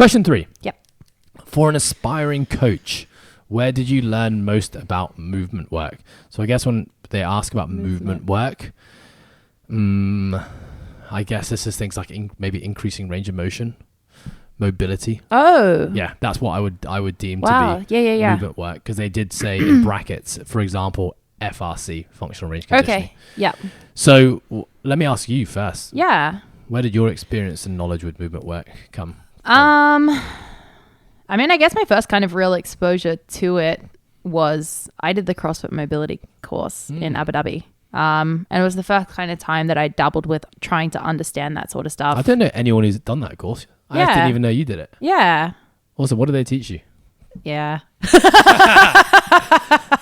Question 3. Yep. For an aspiring coach, where did you learn most about movement work? So I guess when they ask about movement work, I guess this is things like maybe increasing range of motion, mobility. Oh. Yeah, that's what I would deem Wow. to be Yeah. movement work, because they did say in brackets, for example, FRC, functional range conditioning. Okay. Yep. So let me ask you first. Yeah. Where did your experience and knowledge with movement work come from? I mean, I guess my first kind of real exposure to it was I did the CrossFit mobility course in Abu Dhabi. And it was the first kind of time that I dabbled with trying to understand that sort of stuff. I don't know anyone who's done that course. I just didn't even know you did it. Yeah. Also, what do they teach you? Yeah.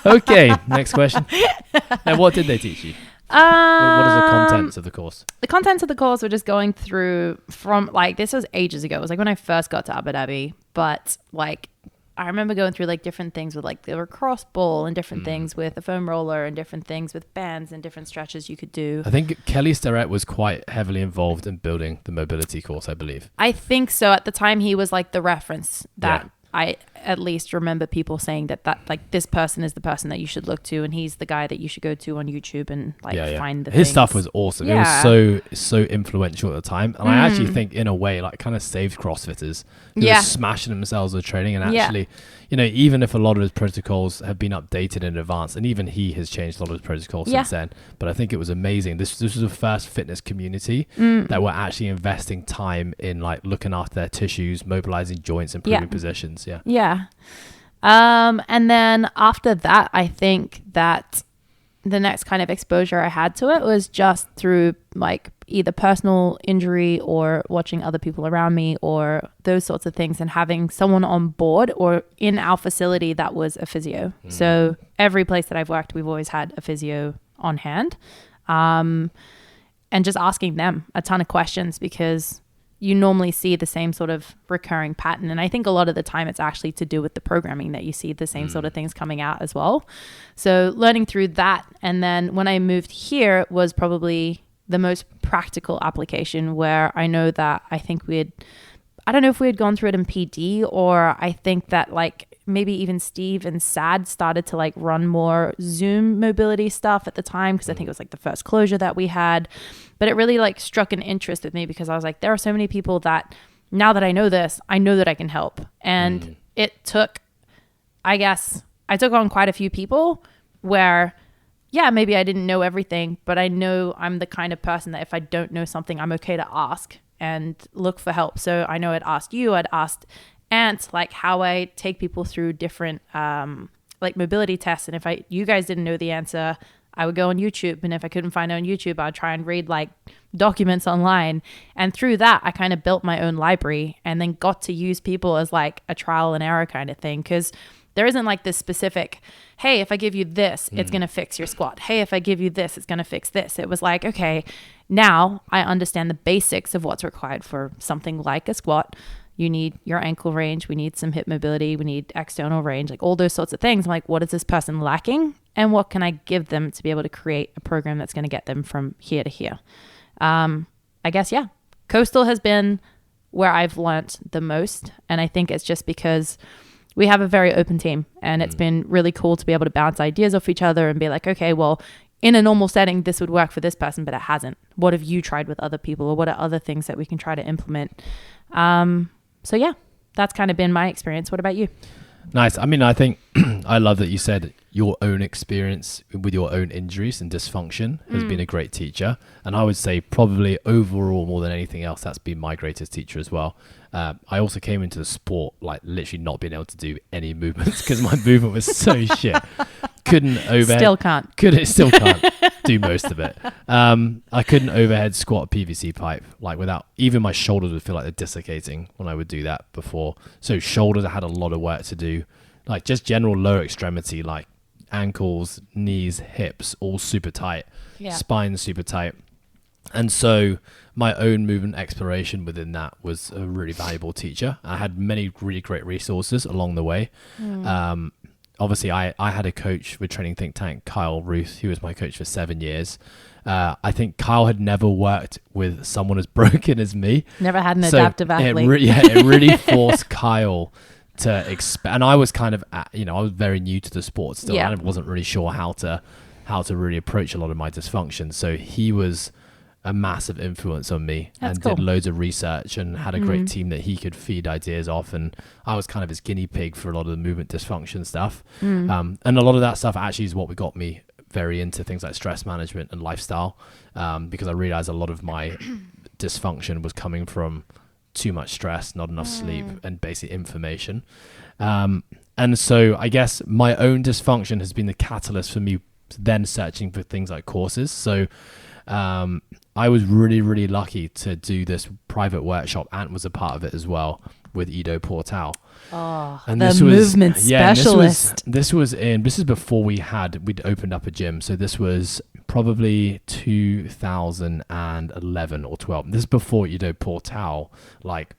Okay, next question. Now, what did they teach you? What is the contents of the course? The contents of the course were just going through from like, this was ages ago. It was like when I first got to Abu Dhabi, but like I remember going through like different things with like the lacrosse ball and different things with a foam roller and different things with bands and different stretches you could do. I think Kelly Starrett was quite heavily involved in building the mobility course, I believe. I think so. At the time, he was like the reference that I at least remember people saying that like this person is the person that you should look to, and he's the guy that you should go to on YouTube and like find the his things. stuff was awesome. Yeah. It was so influential at the time, and I actually think in a way like kind of saved CrossFitters who were smashing themselves with training, and actually you know, even if a lot of his protocols have been updated in advance, and even he has changed a lot of his protocols since then, but I think it was amazing. This was the first fitness community that were actually investing time in like looking after their tissues, mobilizing joints, improving positions. Yeah. And then after that, I think that the next kind of exposure I had to it was just through like either personal injury or watching other people around me or those sorts of things, and having someone on board or in our facility that was a physio. So every place that I've worked, we've always had a physio on hand, and just asking them a ton of questions, because you normally see the same sort of recurring pattern. And I think a lot of the time it's actually to do with the programming that you see the same sort of things coming out as well. So learning through that. And then when I moved here was probably the most practical application, where I know that I think I don't know if we had gone through it in PD, or I think that like maybe even Steve and Sad started to like run more Zoom mobility stuff at the time, because I think it was like the first closure that we had. But it really like struck an interest with me, because I was like, there are so many people that now that I know this, I know that I can help. And it took, I guess, I took on quite a few people where, yeah, maybe I didn't know everything, but I know I'm the kind of person that if I don't know something, I'm okay to ask and look for help. So I know I'd asked you, I'd asked Ant, like how I take people through different like mobility tests. And if you guys didn't know the answer, I would go on YouTube. And if I couldn't find it on YouTube, I'd try and read like documents online. And through that, I kind of built my own library and then got to use people as like a trial and error kind of thing. Because there isn't like this specific, hey, if I give you this, it's going to fix your squat. Hey, if I give you this, it's going to fix this. It was like, okay, now I understand the basics of what's required for something like a squat. You need your ankle range. We need some hip mobility. We need external range, like all those sorts of things. I'm like, what is this person lacking? And what can I give them to be able to create a program that's going to get them from here to here? I guess, yeah. Coastal has been where I've learnt the most. And I think it's just because we have a very open team, and it's been really cool to be able to bounce ideas off each other and be like, okay, well, in a normal setting, this would work for this person, but it hasn't. What have you tried with other people, or what are other things that we can try to implement? So yeah, that's kind of been my experience. What about you? Nice. I mean, I think I love that you said your own experience with your own injuries and dysfunction has been a great teacher. And I would say probably overall, more than anything else, that's been my greatest teacher as well. I also came into the sport like literally not being able to do any movements because my movement was so shit. Couldn't overhead. Still can't do most of it. I couldn't overhead squat a PVC pipe like without, even my shoulders would feel like they're dislocating when I would do that before. So shoulders, I had a lot of work to do. Like just general lower extremity, like ankles, knees, hips, all super tight. Yeah. Spine super tight. And so my own movement exploration within that was a really valuable teacher. I had many really great resources along the way. obviously I had a coach with Training Think Tank, Kyle Ruth, who was my coach for 7 years. I think Kyle had never worked with someone as broken as me. Never had an adaptive athlete. It really forced Kyle to expand. And I was kind of, I was very new to the sport still. Yeah. I wasn't really sure how to really approach a lot of my dysfunction. So he was a massive influence on me. That's and cool. did loads of research and had a great team that he could feed ideas off. And I was kind of his guinea pig for a lot of the movement dysfunction stuff. And a lot of that stuff actually is what got me very into things like stress management and lifestyle, because I realized a lot of my dysfunction was coming from too much stress, not enough sleep, and basic information. And so I guess my own dysfunction has been the catalyst for me then searching for things like courses. So I was really, really lucky to do this private workshop. Ant was a part of it as well with Ido Portal. Oh, And the this movement was, yeah, specialist. this was before we'd opened up a gym. So this was probably 2011 or 12. This is before Ido Portal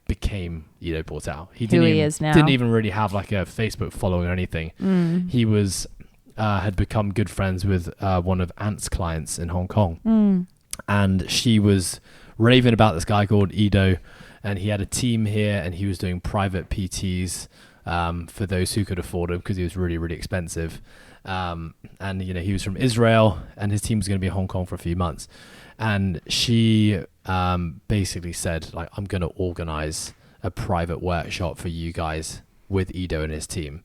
became Ido Portal. He is now. didn't even really have like a Facebook following or anything. He was had become good friends with one of Ant's clients in Hong Kong, and she was raving about this guy called Ido, and he had a team here, and he was doing private PTs for those who could afford him because he was really, really expensive. And he was from Israel, and his team was going to be in Hong Kong for a few months. And she basically said, I'm going to organize a private workshop for you guys with Ido and his team.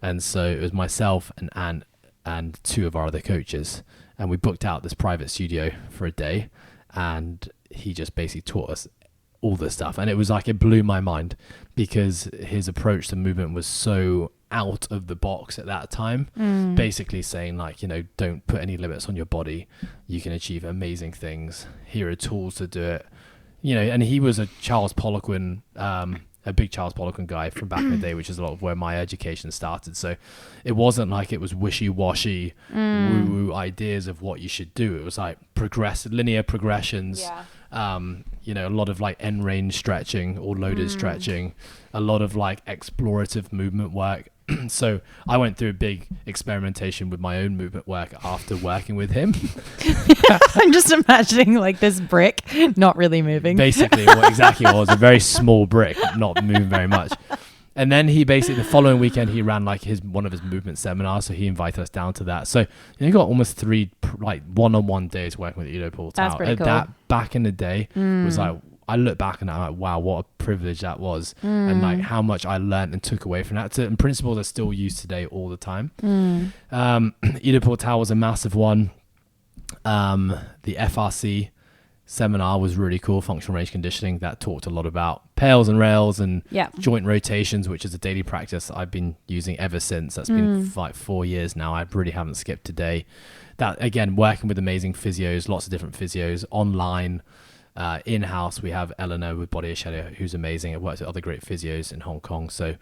And so it was myself and Ant and two of our other coaches, and we booked out this private studio for a day, and he just basically taught us all this stuff. And it was it blew my mind because his approach to movement was so out of the box at that time. Basically saying don't put any limits on your body. You can achieve amazing things. Here are tools to do it. And he was a Charles Poliquin, a big Charles Poliquin guy from back in the day, which is a lot of where my education started. So it wasn't like it was wishy-washy woo-woo ideas of what you should do. It was linear progressions. A lot of end range stretching or loaded stretching, a lot of explorative movement work. So I went through a big experimentation with my own movement work after working with him. I'm just imagining this brick not really moving. Basically, what exactly was a very small brick, not moving very much. And then he basically, the following weekend, he ran one of his movement seminars. So he invited us down to that. So you got almost 3 one-on-one days working with Ido Portal. That's pretty cool. That back in the day was I look back and I'm wow, what a privilege that was. And how much I learned and took away from that. And principles I still use today all the time. Ido Portal was a massive one. The FRC seminar was really cool, functional range conditioning, that talked a lot about pails and rails and joint rotations, which is a daily practice I've been using ever since. That's been 4 years now. I really haven't skipped a day. That again, working with amazing physios, lots of different physios online, in-house. We have Eleanor with Body Shadow, who's amazing. I've worked with other great physios in Hong Kong. So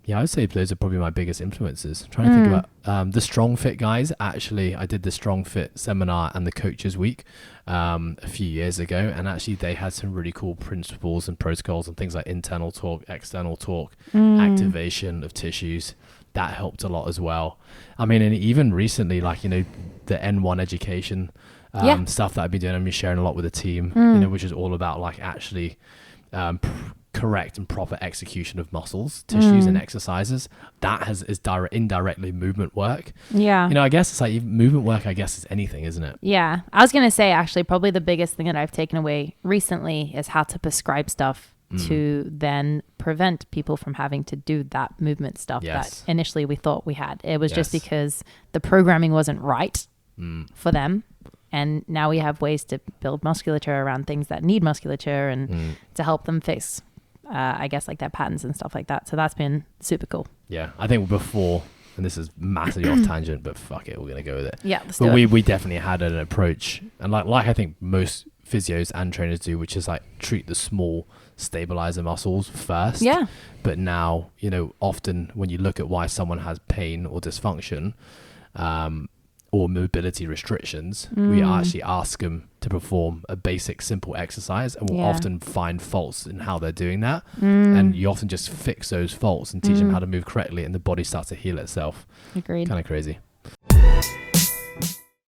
yeah, I would say those are probably my biggest influences. Trying to think about the Strong Fit guys. Actually, I did the Strong Fit seminar and the Coaches Week a few years ago, and actually they had some really cool principles and protocols and things like internal torque, external torque, activation of tissues. That helped a lot as well. I mean, and even recently, the N1 education stuff that I've been doing, I've been sharing a lot with the team, which is all about actually correct and proper execution of muscles, tissues, and exercises. That is indirectly movement work. Yeah. I guess it's movement work, I guess, is anything, isn't it? Yeah. I was going to say, actually, probably the biggest thing that I've taken away recently is how to prescribe stuff to then prevent people from having to do that movement stuff that initially we thought we had. It was just because the programming wasn't right for them. And now we have ways to build musculature around things that need musculature and to help them fix, I guess, their patterns and stuff like that. So that's been super cool. Yeah. I think before, and this is massively off tangent, but fuck it, we're going to go with it. Yeah. Let's but do it. we definitely had an approach, and like I think most physios and trainers do, which is treat the small stabilizer muscles first. Yeah. But now, often when you look at why someone has pain or dysfunction, or mobility restrictions, we actually ask them to perform a basic simple exercise, and we'll often find faults in how they're doing that. And you often just fix those faults and teach them how to move correctly, and the body starts to heal itself. Agreed. Kind of crazy.